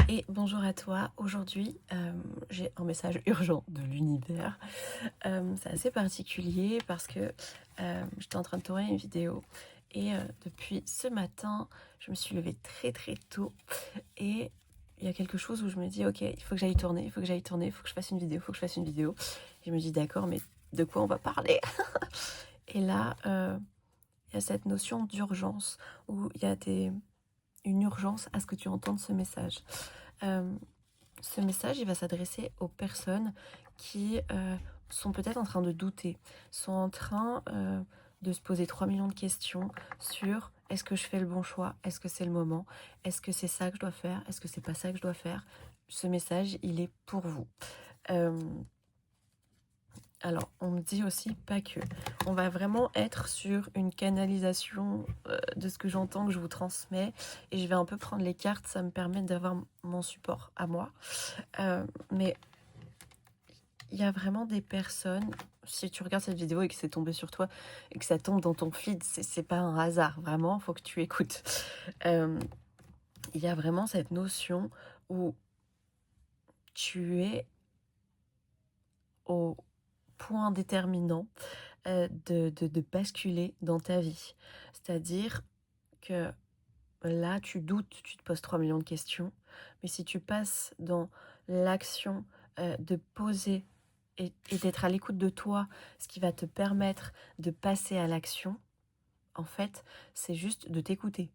Et bonjour à toi. Aujourd'hui, j'ai un message urgent de l'univers. C'est assez particulier parce que j'étais en train de tourner une vidéo et depuis ce matin, je me suis levée très très tôt et il y a quelque chose où je me dis ok, il faut que j'aille tourner, il faut que j'aille tourner, il faut que je fasse une vidéo, il faut que je fasse une vidéo. Et je me dis d'accord, mais de quoi on va parler? Et là, il y a cette notion d'urgence où il y a une urgence à ce que tu entendes ce message. Euh, Ce message, il va s'adresser aux personnes qui sont peut-être en train de douter, sont en train de se poser 3 millions de questions sur est-ce que je fais le bon choix, est-ce que c'est le moment, est-ce que c'est ça que je dois faire, est-ce que c'est pas ça que je dois faire. Ce message, il est pour vous. Euh, alors, on me dit aussi pas que. On va vraiment être sur une canalisation de ce que j'entends, que je vous transmets. Et je vais un peu prendre les cartes, ça me permet d'avoir mon support à moi. Mais il y a vraiment des personnes, si tu regardes cette vidéo et que c'est tombé sur toi et que ça tombe dans ton feed, c'est pas un hasard, vraiment, il faut que tu écoutes. Il y a vraiment cette notion où tu es au point déterminant de basculer dans ta vie. C'est-à-dire que là, tu doutes, tu te poses 3 millions de questions, mais si tu passes dans l'action de poser et d'être à l'écoute de toi, ce qui va te permettre de passer à l'action, en fait, c'est juste de t'écouter.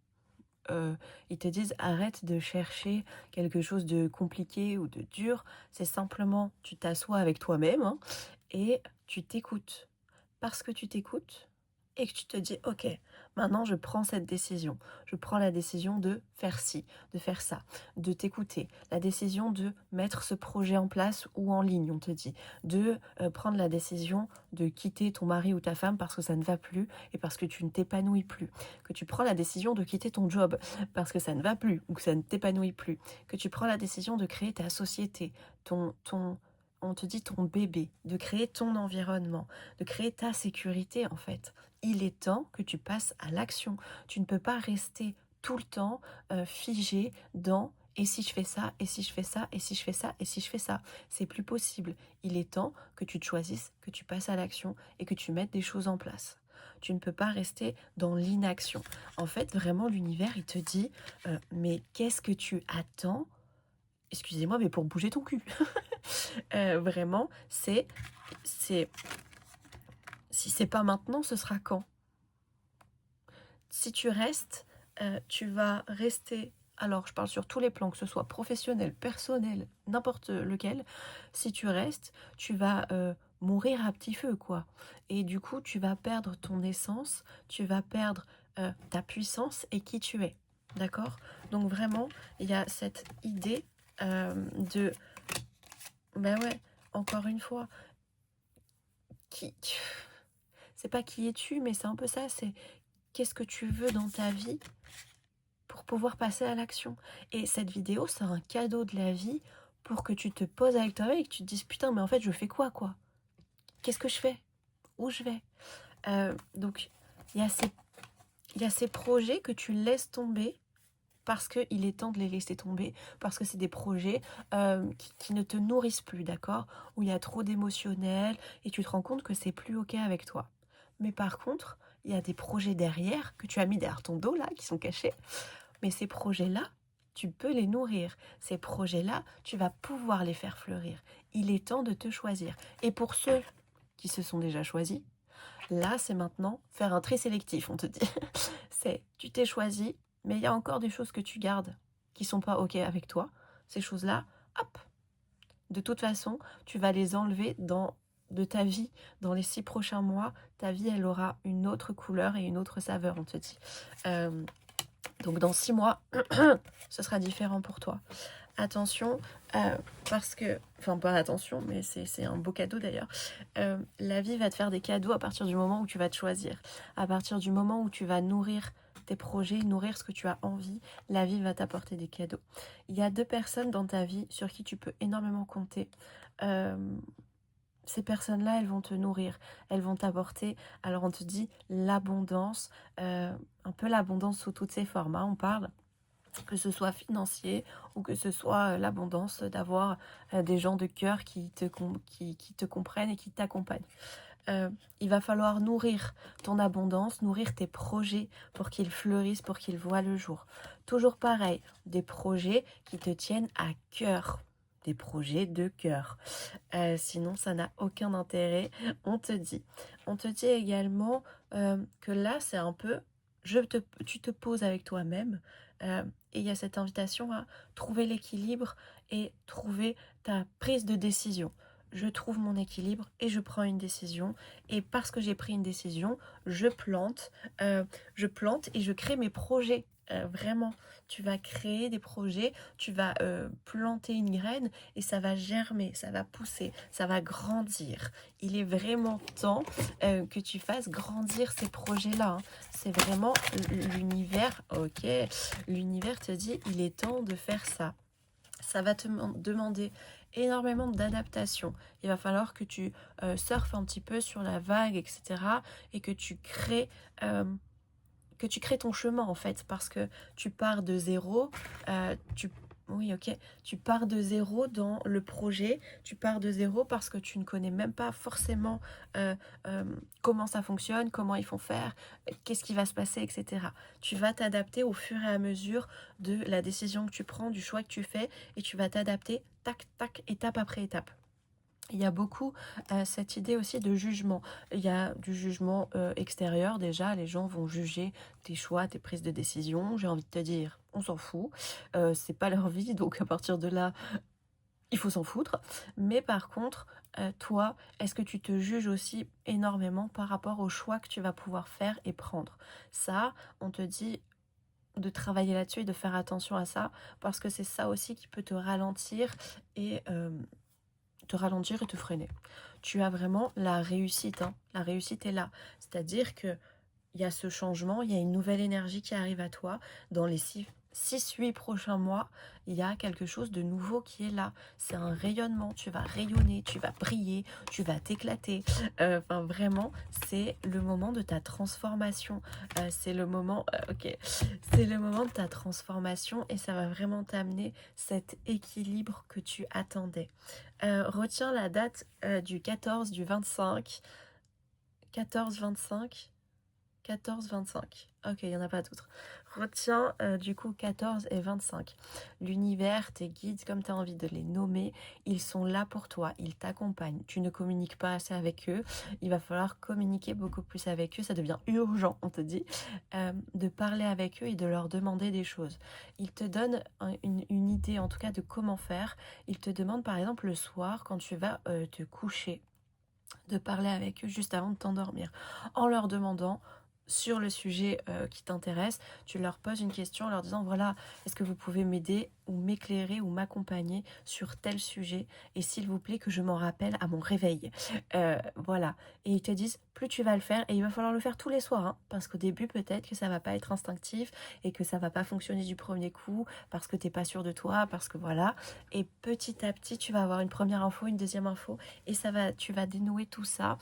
Ils te disent arrête de chercher quelque chose de compliqué ou de dur, c'est simplement tu t'assois avec toi-même hein, et tu t'écoutes. Parce que tu t'écoutes et que tu te dis ok, maintenant je prends cette décision. Je prends la décision de faire ci, de faire ça, de t'écouter. La décision de mettre ce projet en place ou en ligne, on te dit. De prendre la décision de quitter ton mari ou ta femme parce que ça ne va plus et parce que tu ne t'épanouis plus. Que tu prends la décision de quitter ton job parce que ça ne va plus ou que ça ne t'épanouit plus. Que tu prends la décision de créer ta société, on te dit ton bébé, de créer ton environnement, de créer ta sécurité en fait. Il est temps que tu passes à l'action. Tu ne peux pas rester tout le temps figé dans et si je fais ça, et si je fais ça, et si je fais ça, et si je fais ça. C'est plus possible. Il est temps que tu te choisisses, que tu passes à l'action et que tu mettes des choses en place. Tu ne peux pas rester dans l'inaction. En fait, vraiment, l'univers, il te dit, mais qu'est-ce que tu attends? Excusez-moi, mais pour bouger ton cul. Vraiment, c'est, si c'est pas maintenant, ce sera quand? Si tu restes, tu vas rester. Alors, je parle sur tous les plans, que ce soit professionnel, personnel, n'importe lequel. Si tu restes, tu vas mourir à petit feu, quoi. Et du coup, tu vas perdre ton essence, tu vas perdre ta puissance et qui tu es. D'accord? Donc, vraiment, il y a cette idée de. Ben ouais, encore une fois, qui. C'est pas qui es-tu, mais c'est un peu ça, c'est qu'est-ce que tu veux dans ta vie pour pouvoir passer à l'action. Et cette vidéo, c'est un cadeau de la vie pour que tu te poses avec toi-même et que tu te dises putain, mais en fait, je fais quoi, quoi? Qu'est-ce que je fais? Où je vais? Donc, il y a ces projets que tu laisses tomber parce qu'il est temps de les laisser tomber, parce que c'est des projets qui ne te nourrissent plus, d'accord? Où il y a trop d'émotionnel et tu te rends compte que c'est plus ok avec toi. Mais par contre, il y a des projets derrière que tu as mis derrière ton dos là, qui sont cachés. Mais ces projets-là, tu peux les nourrir. Ces projets-là, tu vas pouvoir les faire fleurir. Il est temps de te choisir. Et pour ceux qui se sont déjà choisis, là, c'est maintenant faire un tri sélectif, on te dit. C'est, tu t'es choisi, mais il y a encore des choses que tu gardes qui sont pas OK avec toi. Ces choses-là, hop, de toute façon, tu vas les enlever de ta vie. Dans les 6 prochains mois, ta vie, elle aura une autre couleur et une autre saveur, on te dit. Donc dans 6 mois, ce sera différent pour toi. Attention, parce que, enfin pas attention, mais c'est un beau cadeau d'ailleurs. La vie va te faire des cadeaux à partir du moment où tu vas te choisir. À partir du moment où tu vas nourrir tes projets, nourrir ce que tu as envie, la vie va t'apporter des cadeaux. Il y a 2 personnes dans ta vie sur qui tu peux énormément compter. Ces personnes-là, elles vont te nourrir, elles vont t'apporter, alors on te dit l'abondance, un peu l'abondance sous toutes ses formes, hein, on parle. que ce soit financier ou que ce soit l'abondance d'avoir des gens de cœur qui te comprennent et qui t'accompagnent. Il va falloir nourrir ton abondance, nourrir tes projets pour qu'ils fleurissent, pour qu'ils voient le jour. Toujours pareil, des projets qui te tiennent à cœur. Des projets de cœur. Sinon, ça n'a aucun intérêt, on te dit. On te dit également que là, c'est un peu, tu te poses avec toi-même et il y a cette invitation à trouver l'équilibre et trouver ta prise de décision. Je trouve mon équilibre et je prends une décision. Et parce que j'ai pris une décision, je plante et je crée mes projets. Vraiment, tu vas créer des projets, tu vas planter une graine et ça va germer, ça va pousser, ça va grandir. Il est vraiment temps que tu fasses grandir ces projets-là, hein. C'est vraiment l'univers, ok, l'univers te dit, il est temps de faire ça. Ça va te demander énormément d'adaptation. Il va falloir que tu surfes un petit peu sur la vague, etc. et que tu crées ton chemin en fait, parce que tu pars de zéro, oui, ok, tu pars de zéro dans le projet, tu pars de zéro parce que tu ne connais même pas forcément euh, euh, comment ça fonctionne, comment ils font faire, qu'est-ce qui va se passer, etc. Tu vas t'adapter au fur et à mesure de la décision que tu prends, du choix que tu fais, et tu vas t'adapter, tac, tac, étape après étape. Il y a beaucoup cette idée aussi de jugement. Il y a du jugement extérieur déjà, les gens vont juger tes choix, tes prises de décision. J'ai envie de te dire, on s'en fout. C'est pas leur vie, donc à partir de là, il faut s'en foutre. Mais par contre, toi, est-ce que tu te juges aussi énormément par rapport aux choix que tu vas pouvoir faire et prendre? Ça, on te dit de travailler là-dessus et de faire attention à ça, parce que c'est ça aussi qui peut te ralentir et te freiner. Tu as vraiment la réussite, hein. La réussite est là. C'est-à-dire que il y a ce changement, il y a une nouvelle énergie qui arrive à toi. Dans les 6-8 prochains mois, il y a quelque chose de nouveau qui est là. C'est un rayonnement, tu vas rayonner, tu vas briller, tu vas t'éclater. Enfin, vraiment, c'est le moment de ta transformation. C'est le moment, ok, c'est le moment de ta transformation et ça va vraiment t'amener cet équilibre que tu attendais. Retiens la date du 14, du 25, 14-25. 14-25. Ok, il n'y en a pas d'autres. Retiens du coup 14 et 25. L'univers, tes guides, comme tu as envie de les nommer, ils sont là pour toi, ils t'accompagnent. Tu ne communiques pas assez avec eux, il va falloir communiquer beaucoup plus avec eux, ça devient urgent, on te dit, de parler avec eux et de leur demander des choses. Ils te donnent une idée en tout cas de comment faire. Ils te demandent par exemple le soir quand tu vas te coucher de parler avec eux juste avant de t'endormir, en leur demandant sur le sujet qui t'intéresse, tu leur poses une question en leur disant voilà, est-ce que vous pouvez m'aider ou m'éclairer ou m'accompagner sur tel sujet et s'il vous plaît que je m'en rappelle à mon réveil. Voilà. Et ils te disent plus tu vas le faire et il va falloir le faire tous les soirs, hein, parce qu'au début peut-être que ça va pas être instinctif et que ça va pas fonctionner du premier coup parce que t'es pas sûr de toi, parce que voilà. Et petit à petit tu vas avoir une première info, une deuxième info et tu vas dénouer tout ça.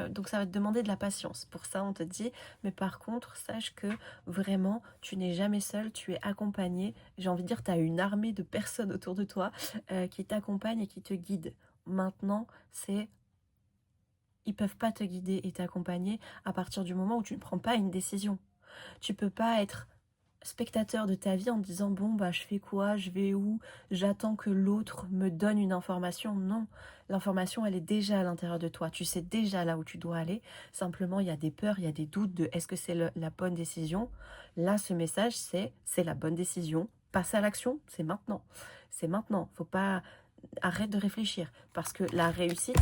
Donc ça va te demander de la patience. Pour ça, on te dit, mais par contre, sache que vraiment, tu n'es jamais seul, tu es accompagné. J'ai envie de dire, tu as une armée de personnes autour de toi qui t'accompagnent et qui te guident. Maintenant, ils peuvent pas te guider et t'accompagner à partir du moment où tu ne prends pas une décision. Tu peux pas être spectateur de ta vie en te disant bon bah je fais quoi, je vais où, j'attends que l'autre me donne une information. Non, l'information elle est déjà à l'intérieur de toi, tu sais déjà là où tu dois aller. Simplement il y a des peurs, il y a des doutes de est-ce que c'est la bonne décision. Là ce message c'est la bonne décision, passe à l'action, c'est maintenant, faut pas, arrête de réfléchir parce que la réussite,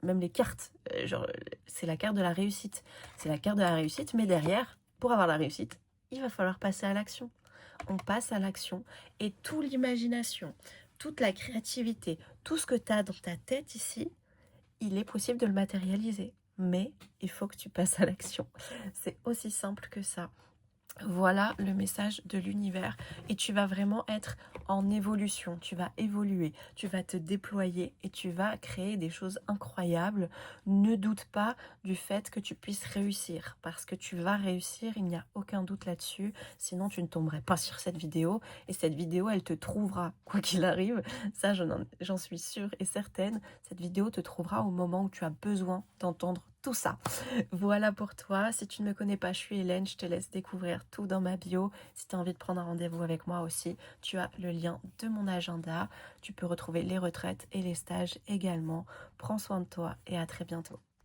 même les cartes, genre c'est la carte de la réussite, c'est la carte de la réussite, mais derrière pour avoir la réussite il va falloir passer à l'action. On passe à l'action et toute l'imagination, toute la créativité, tout ce que tu as dans ta tête ici, il est possible de le matérialiser. Mais il faut que tu passes à l'action. C'est aussi simple que ça. Voilà le message de l'univers et tu vas vraiment être en évolution, tu vas évoluer, tu vas te déployer et tu vas créer des choses incroyables. Ne doute pas du fait que tu puisses réussir parce que tu vas réussir, il n'y a aucun doute là-dessus, sinon tu ne tomberais pas sur cette vidéo et cette vidéo elle te trouvera quoi qu'il arrive, ça j'en suis sûre et certaine, cette vidéo te trouvera au moment où tu as besoin d'entendre tout ça. Voilà pour toi. Si tu ne me connais pas, je suis Hélène. Je te laisse découvrir tout dans ma bio. Si tu as envie de prendre un rendez-vous avec moi aussi, tu as le lien de mon agenda. Tu peux retrouver les retraites et les stages également. Prends soin de toi et à très bientôt.